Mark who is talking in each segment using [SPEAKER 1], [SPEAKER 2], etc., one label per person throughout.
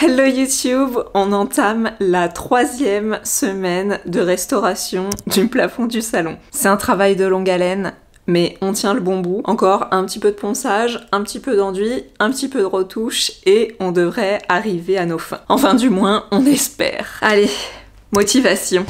[SPEAKER 1] Hello YouTube, on entame la 3e semaine de restauration du plafond du salon. C'est un travail de longue haleine, mais on tient le bon bout. Encore un petit peu de ponçage, un petit peu d'enduit, un petit peu de retouche et on devrait arriver à nos fins. Enfin du moins, on espère. Allez, motivation.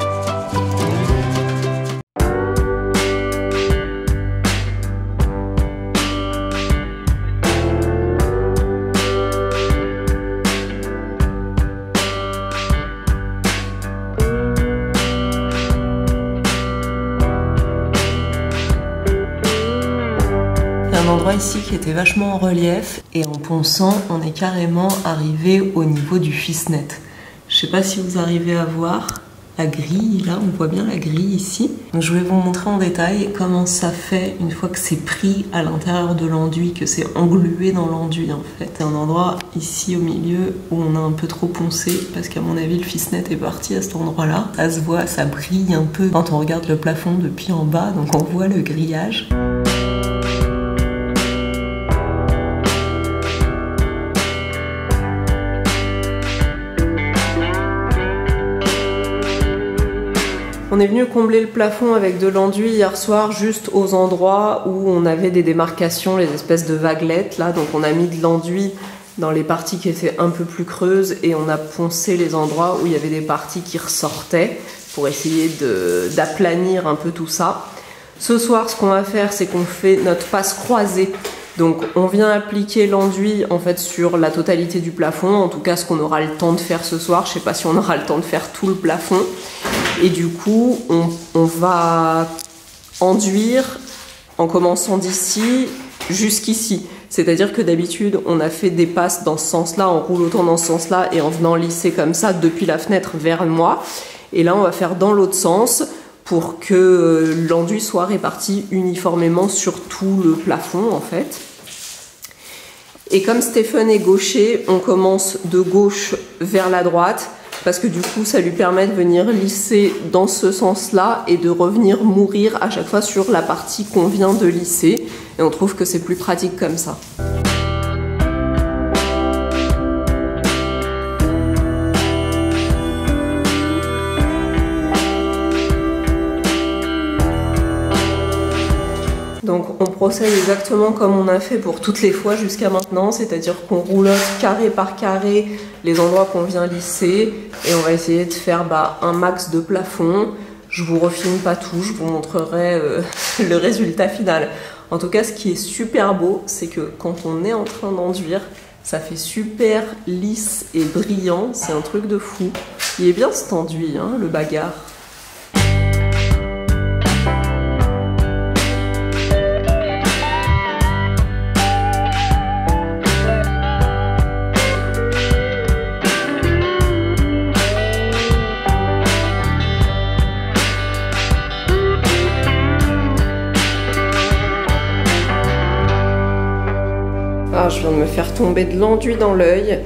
[SPEAKER 1] Un endroit ici qui était vachement en relief et en ponçant on est carrément arrivé au niveau du fissnet. Je sais pas si vous arrivez à voir la grille, là on voit bien la grille ici. Donc je vais vous montrer en détail comment ça fait une fois que c'est pris à l'intérieur de l'enduit, que c'est englué dans l'enduit en fait. C'est un endroit ici au milieu où on a un peu trop poncé parce qu'à mon avis le fissnet est parti à cet endroit là. Ça se voit, ça brille un peu quand on regarde le plafond depuis en bas, donc on voit le grillage. On est venu combler le plafond avec de l'enduit hier soir, juste aux endroits où on avait des démarcations, les espèces de vaguelettes là. Donc on a mis de l'enduit dans les parties qui étaient un peu plus creuses et on a poncé les endroits où il y avait des parties qui ressortaient pour essayer d'aplanir un peu tout ça. Ce soir, ce qu'on va faire, c'est qu'on fait notre passe croisée. Donc on vient appliquer l'enduit en fait sur la totalité du plafond, en tout cas ce qu'on aura le temps de faire ce soir. Je sais pas si on aura le temps de faire tout le plafond. Et du coup on va enduire en commençant d'ici jusqu'ici. C'est-à-dire que d'habitude on a fait des passes dans ce sens-là, en roulotant dans ce sens-là et en venant lisser comme ça depuis la fenêtre vers moi. Et là on va faire dans l'autre sens pour que l'enduit soit réparti uniformément sur tout le plafond en fait. Et comme Stephen est gaucher, on commence de gauche vers la droite parce que du coup ça lui permet de venir lisser dans ce sens-là et de revenir mourir à chaque fois sur la partie qu'on vient de lisser. Et on trouve que c'est plus pratique comme ça. Donc on procède exactement comme on a fait pour toutes les fois jusqu'à maintenant, c'est-à-dire qu'on roulotte carré par carré les endroits qu'on vient lisser et on va essayer de faire un max de plafond. Je vous refilme pas tout, je vous montrerai le résultat final. En tout cas, ce qui est super beau, c'est que quand on est en train d'enduire, ça fait super lisse et brillant, c'est un truc de fou. Il est bien cet enduit, hein, le bagarre. Ah, je viens de me faire tomber de l'enduit dans l'œil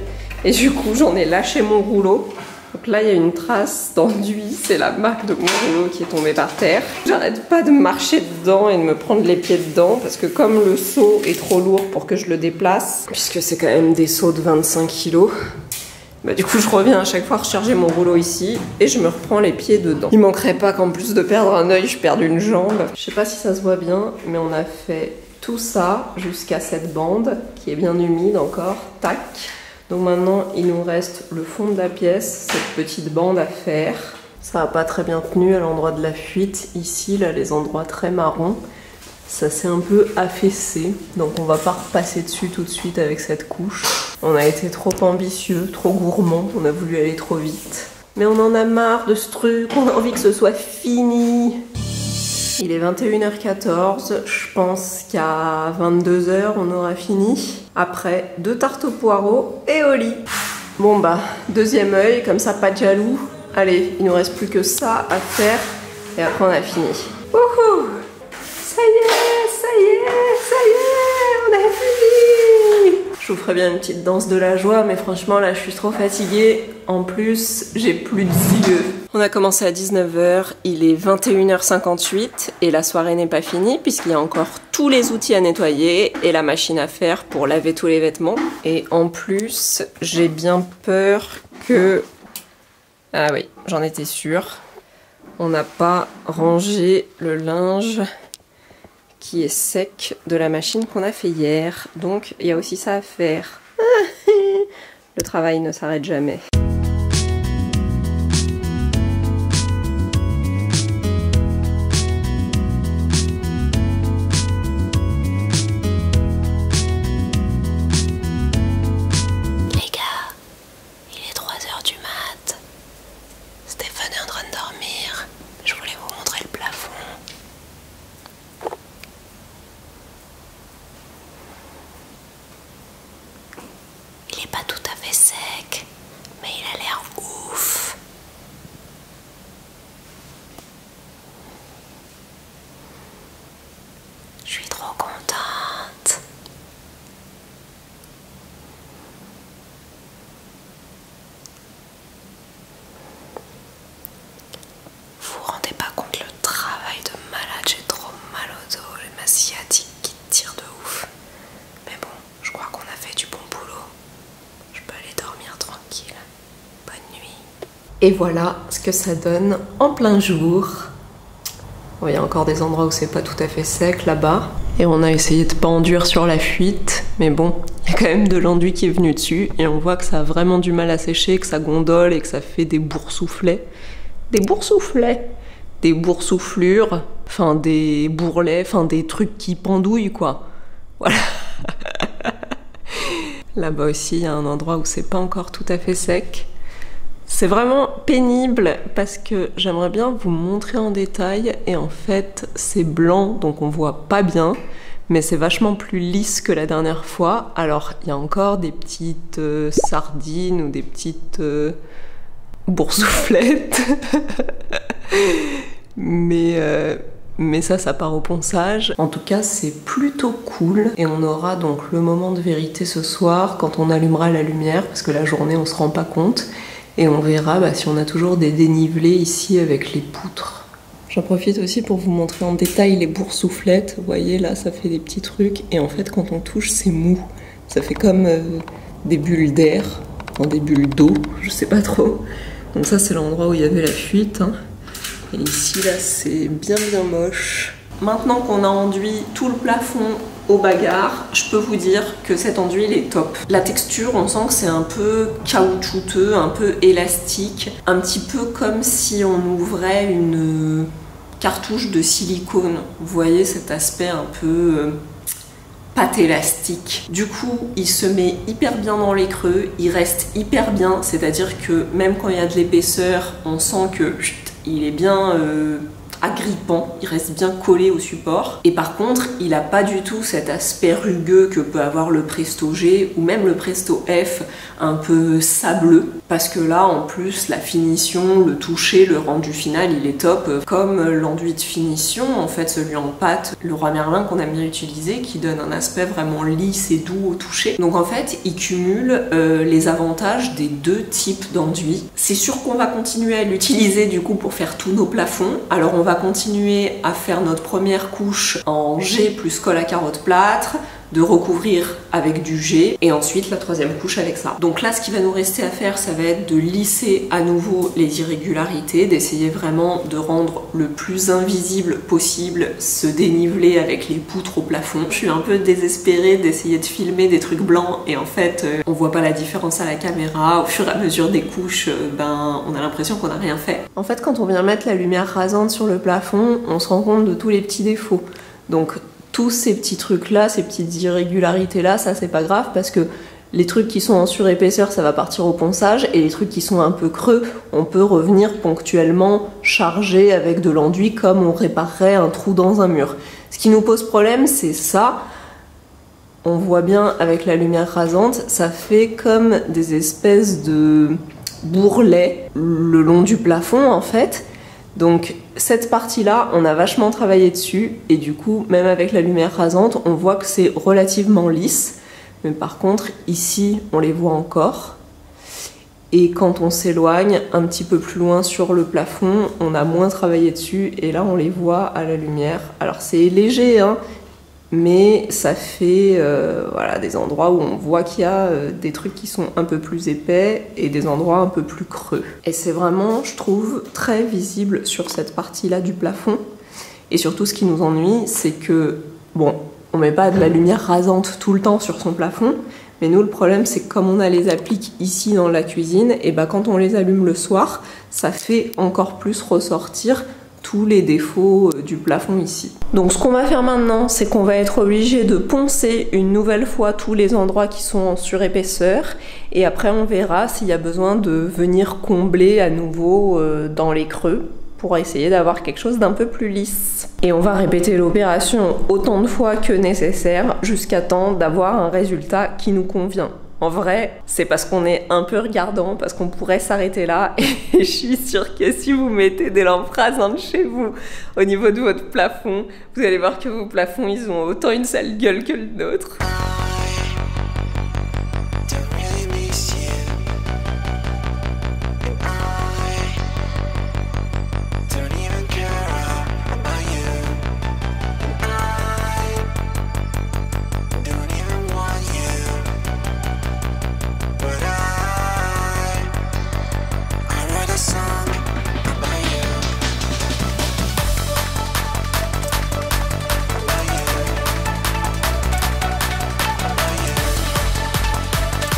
[SPEAKER 1] et du coup j'en ai lâché mon rouleau. Donc là il y a une trace d'enduit, c'est la marque de mon rouleau qui est tombé par terre. J'arrête pas de marcher dedans et de me prendre les pieds dedans parce que comme le seau est trop lourd pour que je le déplace, puisque c'est quand même des seaux de 25 kg, du coup je reviens à chaque fois recharger mon rouleau ici et je me reprends les pieds dedans. Il manquerait pas qu'en plus de perdre un œil je perde une jambe. Je sais pas si ça se voit bien mais on a fait tout ça jusqu'à cette bande qui est bien humide encore, tac. Donc maintenant il nous reste le fond de la pièce, cette petite bande à faire. Ça n'a pas très bien tenu à l'endroit de la fuite, ici là les endroits très marrons, ça s'est un peu affaissé. Donc on va pas repasser dessus tout de suite avec cette couche. On a été trop ambitieux, trop gourmand, on a voulu aller trop vite. Mais on en a marre de ce truc, on a envie que ce soit fini. Il est 21h14, je pense qu'à 22h on aura fini. Après 2 tartes aux poireaux et au lit. Bon deuxième œil, comme ça pas de jaloux. Allez, il nous reste plus que ça à faire et après on a fini. Wouhou! Ça y est, on a fini! Je vous ferai bien une petite danse de la joie, mais franchement là je suis trop fatiguée. En plus, j'ai plus d'yeux. On a commencé à 19h, il est 21h58 et la soirée n'est pas finie puisqu'il y a encore tout tous les outils à nettoyer et la machine à faire pour laver tous les vêtements. Et en plus, j'ai bien peur que... Ah oui, j'en étais sûre. On n'a pas rangé le linge qui est sec de la machine qu'on a fait hier. Donc, il y a aussi ça à faire. Le travail ne s'arrête jamais.
[SPEAKER 2] Je suis trop contente. Vous vous rendez pas compte le travail de malade, j'ai trop mal au dos, j'ai ma sciatique qui tire de ouf. Mais bon, je crois qu'on a fait du bon boulot. Je peux aller dormir tranquille. Bonne nuit.
[SPEAKER 1] Et voilà ce que ça donne en plein jour. Bon, il y a encore des endroits où c'est pas tout à fait sec là-bas. Et on a essayé de pas enduire sur la fuite. Mais bon, il y a quand même de l'enduit qui est venu dessus. Et on voit que ça a vraiment du mal à sécher, que ça gondole et que ça fait des boursouflets. Des boursouflets. Des boursouflures. Enfin, des bourrelets. Enfin, des trucs qui pendouillent, quoi. Voilà. Là-bas aussi, il y a un endroit où c'est pas encore tout à fait sec. C'est vraiment pénible parce que j'aimerais bien vous montrer en détail et en fait c'est blanc donc on voit pas bien mais c'est vachement plus lisse que la dernière fois. Alors il y a encore des petites sardines ou des petites boursouflettes mais ça part au ponçage. En tout cas c'est plutôt cool et on aura donc le moment de vérité ce soir quand on allumera la lumière parce que la journée on se rend pas compte. Et on verra si on a toujours des dénivelés ici avec les poutres. J'en profite aussi pour vous montrer en détail les boursouflettes. Vous voyez là, ça fait des petits trucs. Et en fait, quand on touche, c'est mou. Ça fait comme des bulles d'air, enfin des bulles d'eau, je sais pas trop. Donc ça, c'est l'endroit où il y avait la fuite. Hein. Et ici, là, c'est bien moche. Maintenant qu'on a enduit tout le plafond au bagarre, je peux vous dire que cet enduit il est top. La texture, on sent que c'est un peu caoutchouteux, un peu élastique, un petit peu comme si on ouvrait une cartouche de silicone. Vous voyez cet aspect un peu pâte élastique. Du coup, il se met hyper bien dans les creux, il reste hyper bien, c'est-à-dire que même quand il y a de l'épaisseur, on sent que il est bien agrippant, il reste bien collé au support. Et par contre, il n'a pas du tout cet aspect rugueux que peut avoir le Presto G ou même le Presto F, un peu sableux. Parce que là, en plus, la finition, le toucher, le rendu final, il est top. Comme l'enduit de finition, en fait, celui en pâte, le Roi Merlin qu'on aime bien utiliser, qui donne un aspect vraiment lisse et doux au toucher. Donc en fait, il cumule les avantages des deux types d'enduits. C'est sûr qu'on va continuer à l'utiliser du coup pour faire tous nos plafonds. Alors on va continuer à faire notre première couche en G plus colle à carotte plâtre, de recouvrir avec du G et ensuite la troisième couche avec ça. Donc là ce qui va nous rester à faire ça va être de lisser à nouveau les irrégularités, d'essayer vraiment de rendre le plus invisible possible ce dénivelé avec les poutres au plafond. Je suis un peu désespérée d'essayer de filmer des trucs blancs et en fait on voit pas la différence à la caméra. Au fur et à mesure des couches on a l'impression qu'on n'a rien fait. En fait quand on vient mettre la lumière rasante sur le plafond on se rend compte de tous les petits défauts. Donc tous ces petits trucs là, ces petites irrégularités là, ça c'est pas grave parce que les trucs qui sont en surépaisseur ça va partir au ponçage et les trucs qui sont un peu creux on peut revenir ponctuellement charger avec de l'enduit comme on réparerait un trou dans un mur. Ce qui nous pose problème c'est ça, on voit bien avec la lumière rasante, ça fait comme des espèces de bourrelets le long du plafond en fait. Donc cette partie-là, on a vachement travaillé dessus et du coup, même avec la lumière rasante, on voit que c'est relativement lisse. Mais par contre, ici, on les voit encore. Et quand on s'éloigne un petit peu plus loin sur le plafond, on a moins travaillé dessus et là, on les voit à la lumière. Alors c'est léger, hein, mais ça fait voilà, des endroits où on voit qu'il y a des trucs qui sont un peu plus épais et des endroits un peu plus creux. Et c'est vraiment, je trouve, très visible sur cette partie-là du plafond. Et surtout, ce qui nous ennuie, c'est que, bon, on met pas de la lumière rasante tout le temps sur son plafond, mais nous, le problème, c'est que comme on a les appliques ici dans la cuisine, et ben quand on les allume le soir, ça fait encore plus ressortir tous les défauts du plafond ici. Donc ce qu'on va faire maintenant, c'est qu'on va être obligé de poncer une nouvelle fois tous les endroits qui sont en surépaisseur, et après on verra s'il y a besoin de venir combler à nouveau dans les creux, pour essayer d'avoir quelque chose d'un peu plus lisse. Et on va répéter l'opération autant de fois que nécessaire jusqu'à temps d'avoir un résultat qui nous convient. En vrai, c'est parce qu'on est un peu regardant, parce qu'on pourrait s'arrêter là, et je suis sûre que si vous mettez des lampes rasantes chez vous au niveau de votre plafond, vous allez voir que vos plafonds, ils ont autant une sale gueule que le nôtre.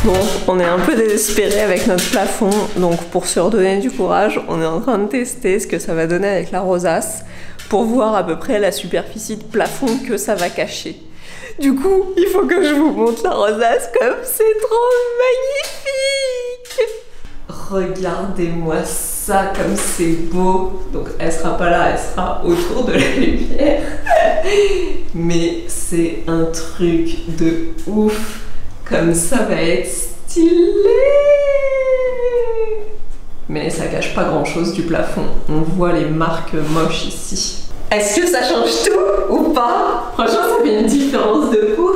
[SPEAKER 1] Bon, on est un peu désespéré avec notre plafond, donc pour se redonner du courage, on est en train de tester ce que ça va donner avec la rosace pour voir à peu près la superficie de plafond que ça va cacher. Du coup, il faut que je vous montre la rosace comme c'est trop magnifique! Regardez-moi ça, comme c'est beau! Donc elle sera pas là, elle sera autour de la lumière. Mais c'est un truc de ouf! Comme ça va être stylé! Mais ça cache pas grand chose du plafond. On voit les marques moches ici. Est-ce que ça change tout ou pas? Franchement, ça fait une différence de ouf.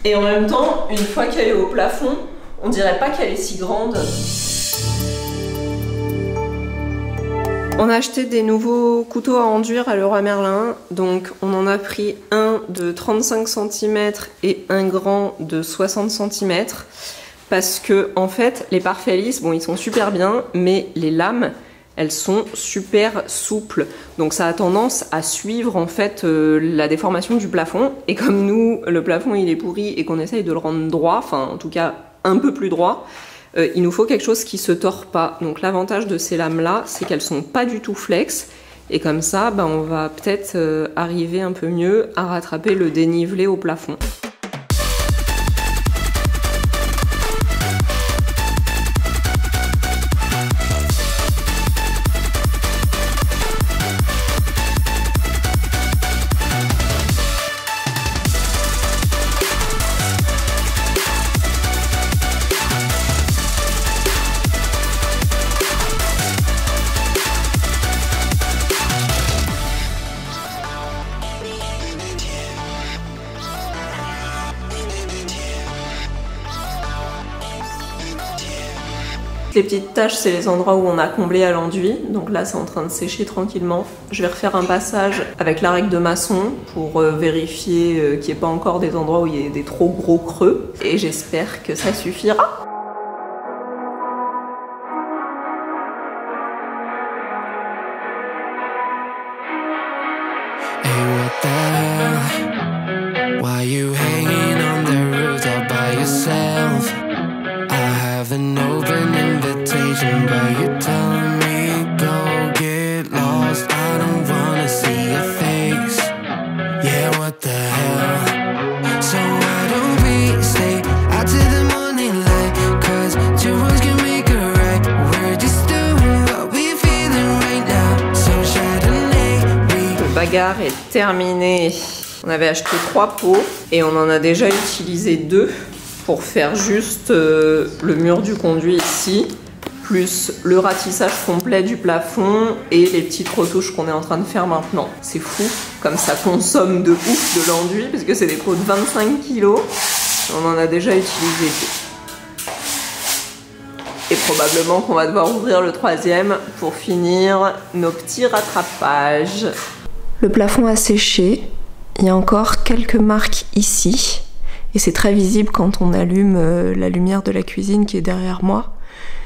[SPEAKER 1] Et en même temps, une fois qu'elle est au plafond, on dirait pas qu'elle est si grande. On a acheté des nouveaux couteaux à enduire à Leroy Merlin, donc on en a pris un de 35 cm et un grand de 60 cm, parce que en fait les parfaits lisses, bon ils sont super bien, mais les lames elles sont super souples, donc ça a tendance à suivre en fait la déformation du plafond, et comme nous le plafond il est pourri et qu'on essaye de le rendre droit, enfin en tout cas un peu plus droit, il nous faut quelque chose qui se tord pas. Donc l'avantage de ces lames là, c'est qu'elles sont pas du tout flex, et comme ça ben, on va peut-être arriver un peu mieux à rattraper le dénivelé au plafond. Les petites taches, c'est les endroits où on a comblé à l'enduit. Donc là, c'est en train de sécher tranquillement. Je vais refaire un passage avec la règle de maçon pour vérifier qu'il n'y ait pas encore des endroits où il y a des trop gros creux. Et j'espère que ça suffira. Bagarre est terminée. On avait acheté 3 pots et on en a déjà utilisé 2 pour faire juste le mur du conduit ici, plus le ratissage complet du plafond et les petites retouches qu'on est en train de faire maintenant. C'est fou comme ça consomme de ouf de l'enduit parce que c'est des pots de 25 kg. On en a déjà utilisé 2. Et probablement qu'on va devoir ouvrir le 3e pour finir nos petits rattrapages. Le plafond a séché, Il y a encore quelques marques ici. Et c'est très visible quand on allume la lumière de la cuisine qui est derrière moi.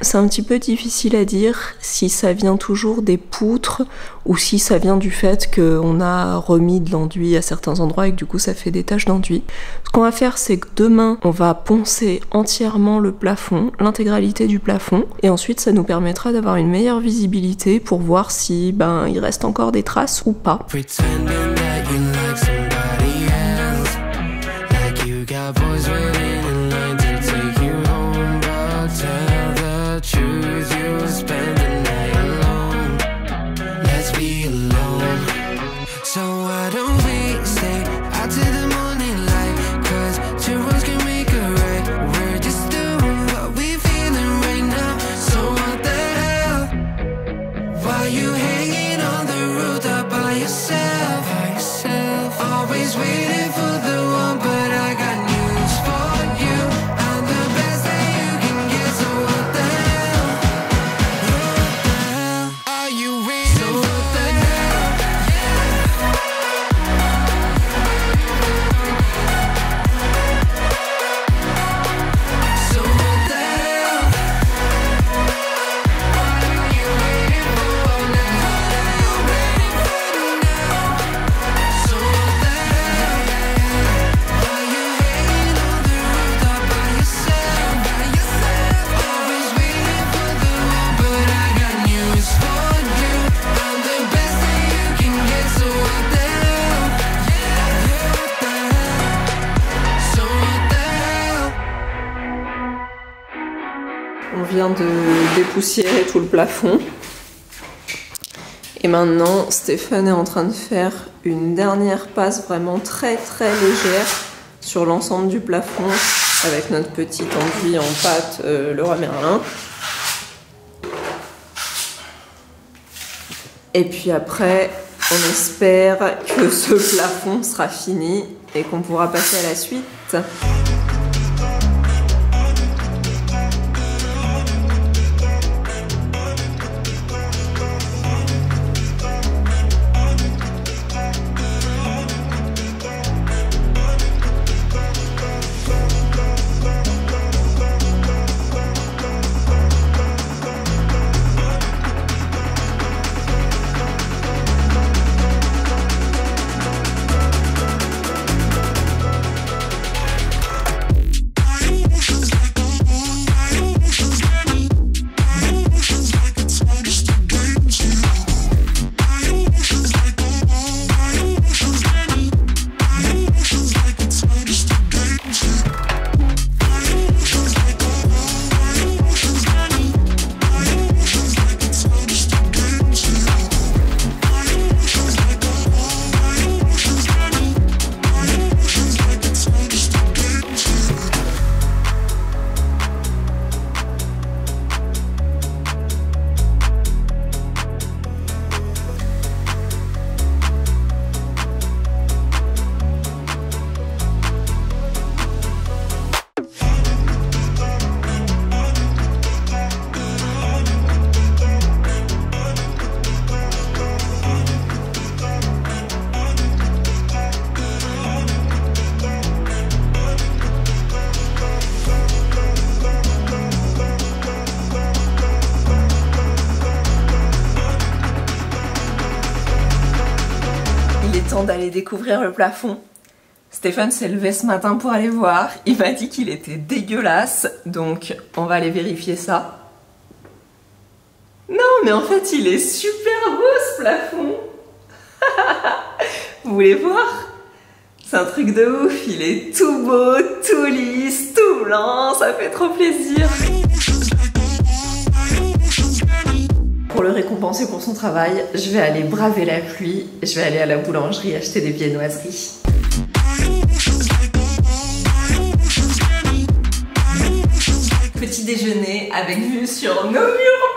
[SPEAKER 1] C'est un petit peu difficile à dire si ça vient toujours des poutres ou si ça vient du fait qu'on a remis de l'enduit à certains endroits et que du coup ça fait des taches d'enduit. Ce qu'on va faire, c'est que demain on va poncer entièrement le plafond, l'intégralité du plafond, et ensuite ça nous permettra d'avoir une meilleure visibilité pour voir si il reste encore des traces ou pas. On vient de dépoussiérer tout le plafond. Et maintenant, Stéphane est en train de faire une dernière passe vraiment très légère sur l'ensemble du plafond avec notre petit enduit en pâte Leroy Merlin. Et puis après, on espère que ce plafond sera fini et qu'on pourra passer à la suite. D'aller découvrir le plafond. Stéphane s'est levé ce matin pour aller voir. Il m'a dit qu'il était dégueulasse, donc on va aller vérifier ça. Non, mais en fait, il est super beau ce plafond. Vous voulez voir? C'est un truc de ouf. Il est tout beau, tout lisse, tout blanc. Ça fait trop plaisir. Pour le récompenser pour son travail, je vais aller braver la pluie, je vais aller à la boulangerie acheter des viennoiseries. Petit déjeuner avec vue sur nos murs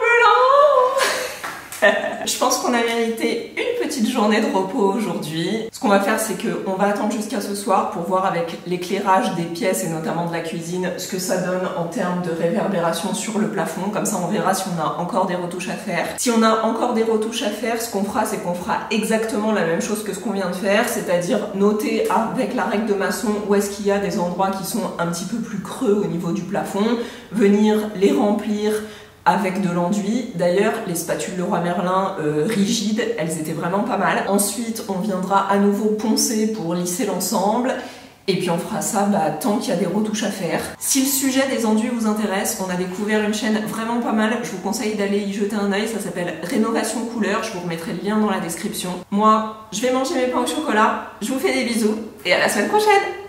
[SPEAKER 1] blancs. Je pense qu'on a mérité une petite petite journée de repos aujourd'hui. Ce qu'on va faire, c'est qu'on va attendre jusqu'à ce soir pour voir avec l'éclairage des pièces et notamment de la cuisine ce que ça donne en termes de réverbération sur le plafond. Comme ça, on verra si on a encore des retouches à faire. Si on a encore des retouches à faire, ce qu'on fera, c'est qu'on fera exactement la même chose que ce qu'on vient de faire, c'est-à-dire noter avec la règle de maçon où est-ce qu'il y a des endroits qui sont un petit peu plus creux au niveau du plafond, venir les remplir avec de l'enduit. D'ailleurs, les spatules Leroy Merlin rigides, elles étaient vraiment pas mal. Ensuite, on viendra à nouveau poncer pour lisser l'ensemble. Et puis on fera ça tant qu'il y a des retouches à faire. Si le sujet des enduits vous intéresse, on a découvert une chaîne vraiment pas mal. Je vous conseille d'aller y jeter un œil. Ça s'appelle Rénovation Couleur. Je vous remettrai le lien dans la description. Moi, je vais manger mes pains au chocolat. Je vous fais des bisous et à la semaine prochaine.